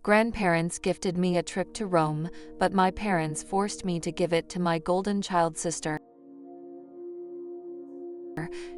grandparents gifted me a trip to Rome, but my parents forced me to give it to my golden child sister.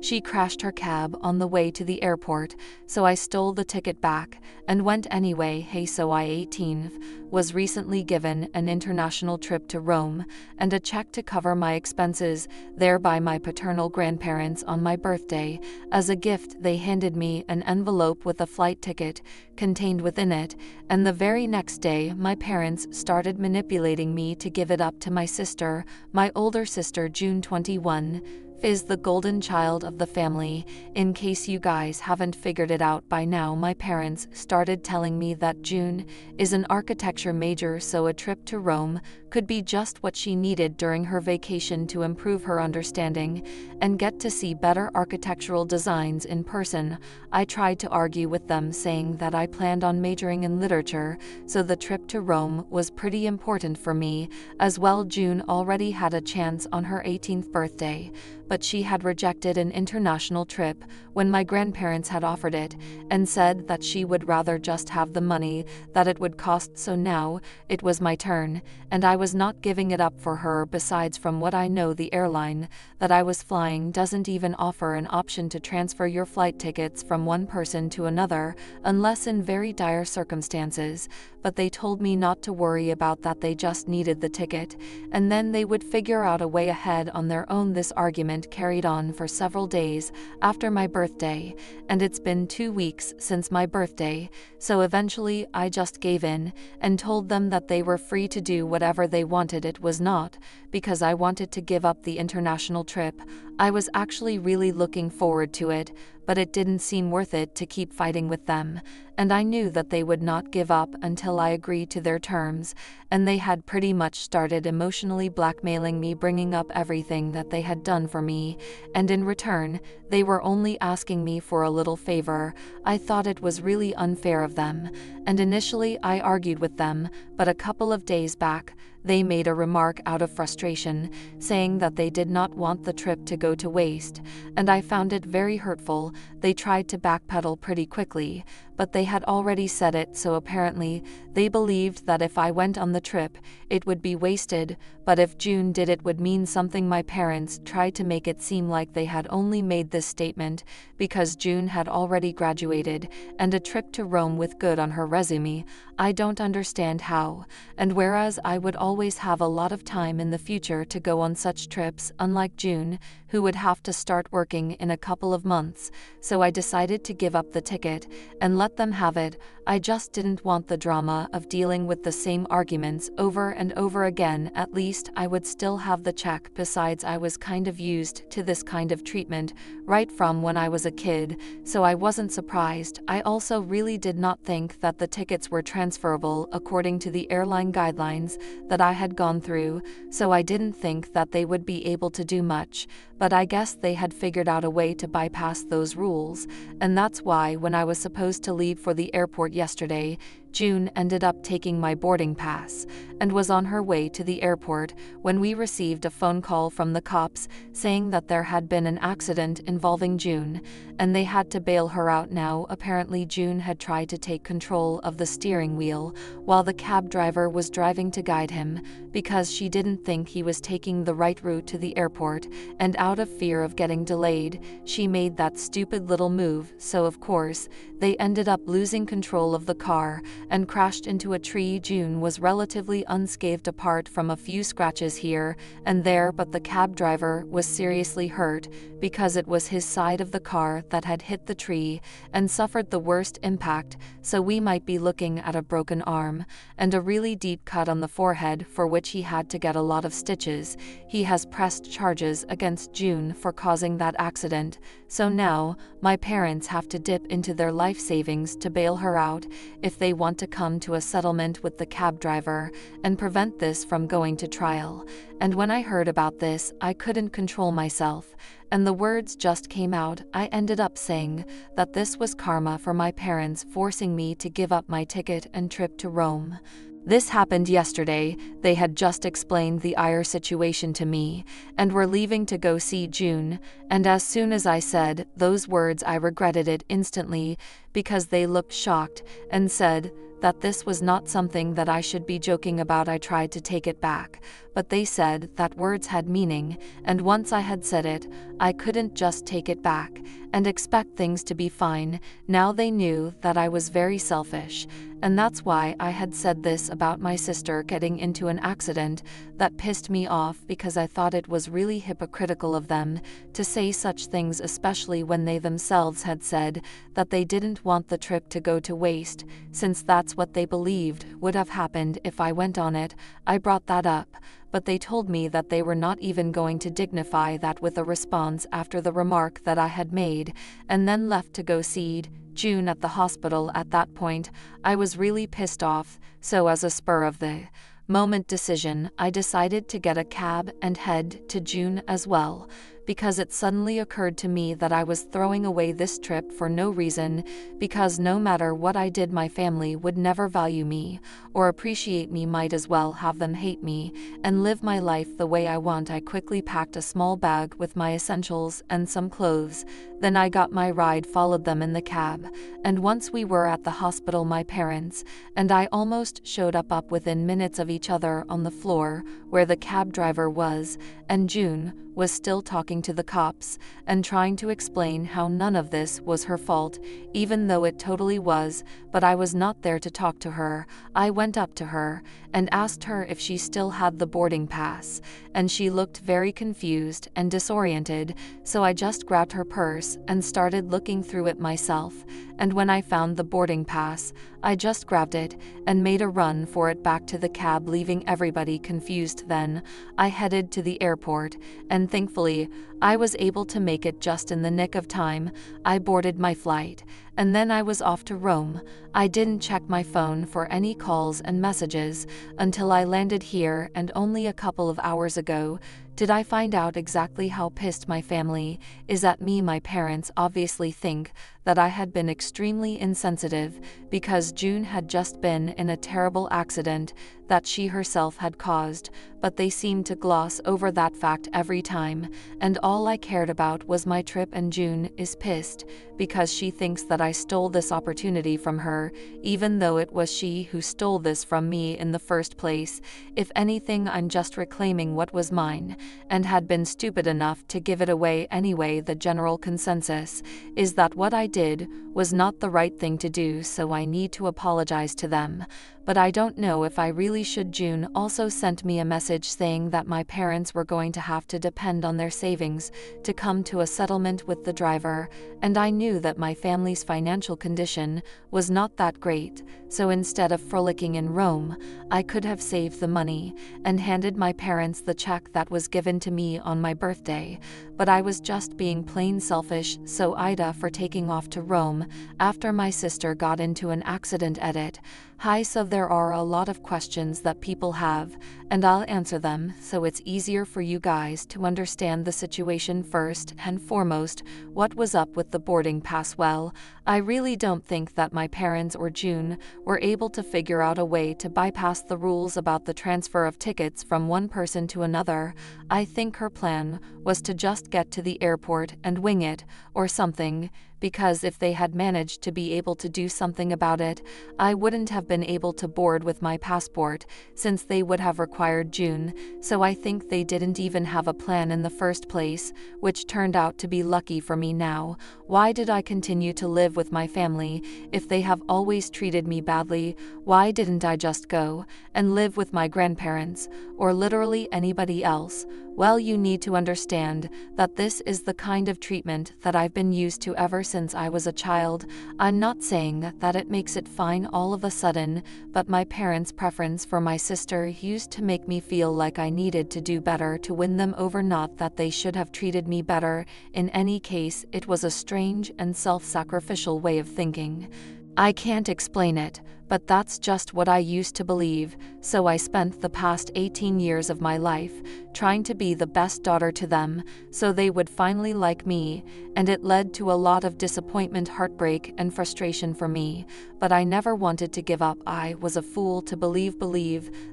She crashed her cab on the way to the airport, so I stole the ticket back and went anyway. Hey, so I 18 was recently given an international trip to Rome and a check to cover my expenses there by my paternal grandparents on my birthday. As a gift, they handed me an envelope with a flight ticket contained within it, and the very next day my parents started manipulating me to give it up to my sister, my older sister, June 21. Is the golden child of the family. In case you guys haven't figured it out by now, my parents started telling me that June is an architecture major, so a trip to Rome could be just what she needed during her vacation to improve her understanding and get to see better architectural designs in person. I tried to argue with them, saying that I planned on majoring in literature, so the trip to Rome was pretty important for me as well. June already had a chance on her 18th birthday, but she had rejected an international trip when my grandparents had offered it and said that she would rather just have the money that it would cost. So now it was my turn, and I was not giving it up for her. Besides, from what I know, the airline that I was flying doesn't even offer an option to transfer your flight tickets from one person to another unless in very dire circumstances. But they told me not to worry about that, they just needed the ticket, and then they would figure out a way ahead on their own. This argument carried on for several days after my birthday, and it's been 2 weeks since my birthday, so eventually I just gave in and told them that they were free to do whatever they wanted. It was not because I wanted to give up the international trip. I was actually really looking forward to it, but it didn't seem worth it to keep fighting with them, and I knew that they would not give up until I agreed to their terms, and they had pretty much started emotionally blackmailing me, bringing up everything that they had done for me, and in return, they were only asking me for a little favor. I thought it was really unfair of them, and initially I argued with them, but a couple of days back, they made a remark out of frustration, saying that they did not want the trip to go to waste, and I found it very hurtful. They tried to backpedal pretty quickly, but they had already said it, so apparently they believed that if I went on the trip, it would be wasted, but if June did, it would mean something. My parents tried to make it seem like they had only made this statement because June had already graduated and a trip to Rome with good on her resume. I don't understand how, and whereas I would always have a lot of time in the future to go on such trips, unlike June, who would have to start working in a couple of months, so I decided to give up the ticket and let them have it. I just didn't want the drama of dealing with the same arguments over and over again. At least I would still have the check. Besides, I was kind of used to this kind of treatment right from when I was a kid, so I wasn't surprised. I also really did not think that the tickets were transferable according to the airline guidelines that I had gone through, so I didn't think that they would be able to do much, but I guess they had figured out a way to bypass those rules, and that's why when I was supposed to leave for the airport yesterday, June ended up taking my boarding pass and was on her way to the airport when we received a phone call from the cops saying that there had been an accident involving June, and they had to bail her out now. Apparently, June had tried to take control of the steering wheel while the cab driver was driving to guide him because she didn't think he was taking the right route to the airport, and out of fear of getting delayed, she made that stupid little move. So of course, they ended up losing control of the car and crashed into a tree. June was relatively unscathed apart from a few scratches here and there, but the cab driver was seriously hurt because it was his side of the car that had hit the tree and suffered the worst impact, so we might be looking at a broken arm and a really deep cut on the forehead for which he had to get a lot of stitches. He has pressed charges against June for causing that accident, so now my parents have to dip into their life savings to bail her out if they want to come to a settlement with the cab driver and prevent this from going to trial. And when I heard about this, I couldn't control myself, and the words just came out. I ended up saying that this was karma for my parents forcing me to give up my ticket and trip to Rome. This happened yesterday. They had just explained the Ayer situation to me and were leaving to go see June, and as soon as I said those words I regretted it instantly because they looked shocked and said that this was not something that I should be joking about. I tried to take it back, but they said that words had meaning, and once I had said it, I couldn't just take it back and expect things to be fine. Now they knew that I was very selfish, and that's why I had said this about my sister getting into an accident. That pissed me off because I thought it was really hypocritical of them to say such things, especially when they themselves had said that they didn't want the trip to go to waste, since that's what they believed would have happened if I went on it. I brought that up, but they told me that they were not even going to dignify that with a response after the remark that I had made, and then left to go see June at the hospital. At that point, I was really pissed off, so as a spur of the moment decision, I decided to get a cab and head to June as well, because it suddenly occurred to me that I was throwing away this trip for no reason, because no matter what I did, my family would never value me or appreciate me. Might as well have them hate me and live my life the way I want. I quickly packed a small bag with my essentials and some clothes. Then I got my ride, followed them in the cab, and once we were at the hospital, my parents and I almost showed up within minutes of each other on the floor where the cab driver was, and June was still talking to the cops and trying to explain how none of this was her fault, even though it totally was. But I was not there to talk to her. I went up to her and asked her if she still had the boarding pass, and she looked very confused and disoriented, so I just grabbed her purse and started looking through it myself, and when I found the boarding pass, I just grabbed it and made a run for it back to the cab, leaving everybody confused. Then I headed to the airport, and thankfully, I was able to make it just in the nick of time. I boarded my flight, and then I was off to Rome. I didn't check my phone for any calls and messages until I landed here, and only a couple of hours ago did I find out exactly how pissed my family is at me. My parents obviously think that I had been extremely insensitive because June had just been in a terrible accident that she herself had caused, but they seemed to gloss over that fact every time, and all I cared about was my trip. And June is pissed because she thinks that I stole this opportunity from her, even though it was she who stole this from me in the first place. If anything, I'm just reclaiming what was mine, and had been stupid enough to give it away anyway. The general consensus is that what I did was not the right thing to do, so I need to apologize to them. But I don't know if I really should. June also sent me a message saying that my parents were going to have to depend on their savings to come to a settlement with the driver, and I knew that my family's financial condition was not that great, so instead of frolicking in Rome, I could have saved the money and handed my parents the check that was given to me on my birthday. But I was just being plain selfish. So Ida for taking off to Rome after my sister got into an accident. Edit. Hi, so there are a lot of questions that people have, and I'll answer them so it's easier for you guys to understand the situation. First and foremost, what was up with the boarding pass? Well, I really don't think that my parents or June were able to figure out a way to bypass the rules about the transfer of tickets from one person to another. I think her plan was to just get to the airport and wing it, or something, because if they had managed to be able to do something about it, I wouldn't have been able to board with my passport, since they would have required June. So I think they didn't even have a plan in the first place, which turned out to be lucky for me. Now, why did I continue to live with my family if they have always treated me badly? Why didn't I just go and live with my grandparents, or literally anybody else? Well, you need to understand that this is the kind of treatment that I've been used to ever since I was a child. I'm not saying that it makes it fine all of a sudden, but my parents' preference for my sister used to make me feel like I needed to do better to win them over, not that they should have treated me better. In any case, it was a strange and self-sacrificial way of thinking. I can't explain it, but that's just what I used to believe, so I spent the past 18 years of my life trying to be the best daughter to them, so they would finally like me, and it led to a lot of disappointment, heartbreak, and frustration for me, but I never wanted to give up. I was a fool to believe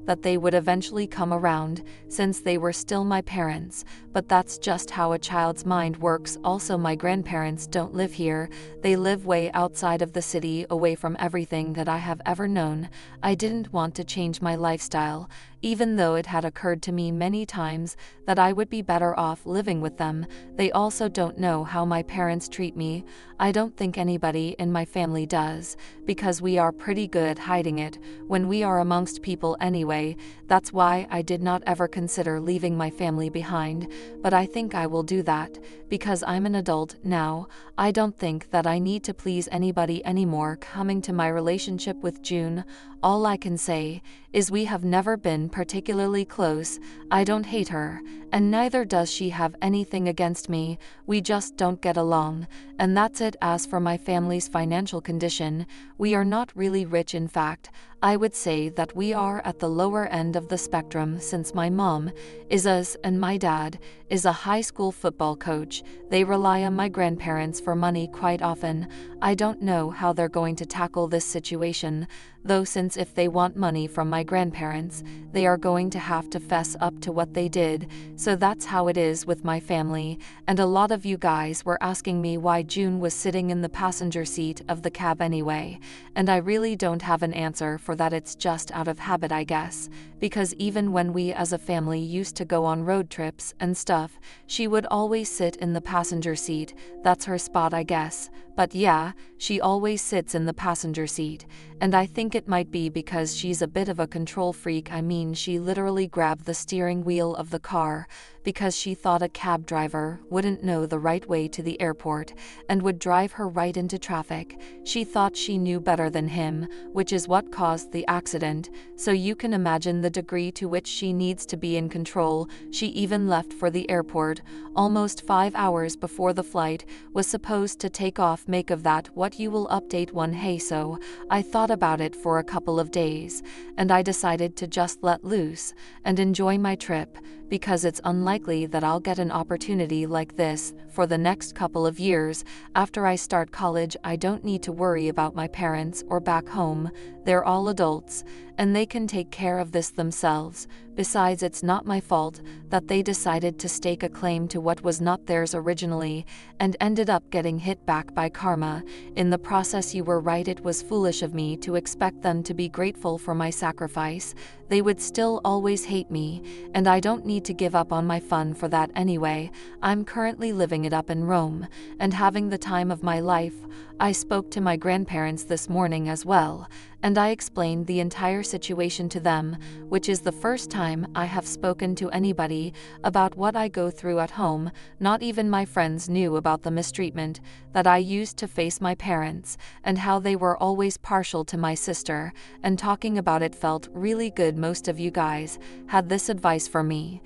that they would eventually come around, since they were still my parents, but that's just how a child's mind works. Also, my grandparents don't live here, they live way outside of the city, away from everything that I have ever known. I didn't want to change my lifestyle, even though it had occurred to me many times that I would be better off living with them. They also don't know how my parents treat me. I don't think anybody in my family does, because we are pretty good at hiding it when we are amongst people anyway. That's why I did not ever consider leaving my family behind, but I think I will do that, because I'm an adult now. I don't think that I need to please anybody anymore. Coming to my relationship with June, all I can say is we have never been particularly close. I don't hate her, and neither does she have anything against me. We just don't get along, and that's it. As for my family's financial condition, we are not really rich. In fact, I would say that we are at the lower end of the spectrum, since my mom is and my dad is a high school football coach. They rely on my grandparents for money quite often. I don't know how they're going to tackle this situation, though, since if they want money from my grandparents, they are going to have to fess up to what they did. So that's how it is with my family. And a lot of you guys were asking me why June was sitting in the passenger seat of the cab anyway, and I really don't have an answer for that. It's just out of habit, I guess, because even when we as a family used to go on road trips and stuff, she would always sit in the passenger seat. That's her spot, I guess. But yeah, she always sits in the passenger seat, and I think it might be because she's a bit of a control freak. I mean, she literally grabbed the steering wheel of the car because she thought a cab driver wouldn't know the right way to the airport and would drive her right into traffic. She thought she knew better than him, which is what caused the accident, so you can imagine the degree to which she needs to be in control. She even left for the airport almost 5 hours before the flight was supposed to take off. Make of that what you will. Update 1. Hey, so I thought about it for a couple of days, and I decided to just let loose and enjoy my trip, because it's unlikely that I'll get an opportunity like this for the next couple of years. After I start college, I don't need to worry about my parents or back home. They're all adults, and they can take care of this themselves. Besides, it's not my fault that they decided to stake a claim to what was not theirs originally and ended up getting hit back by karma. In the process, you were right. It was foolish of me to expect them to be grateful for my sacrifice. They would still always hate me, and I don't need to give up on my fun for that anyway. I'm currently living it up in Rome and having the time of my life. I spoke to my grandparents this morning as well, and I explained the entire situation to them, which is the first time I have spoken to anybody about what I go through at home. Not even my friends knew about the mistreatment that I used to face my parents, and how they were always partial to my sister, and talking about it felt really good. Most of you guys had this advice for me,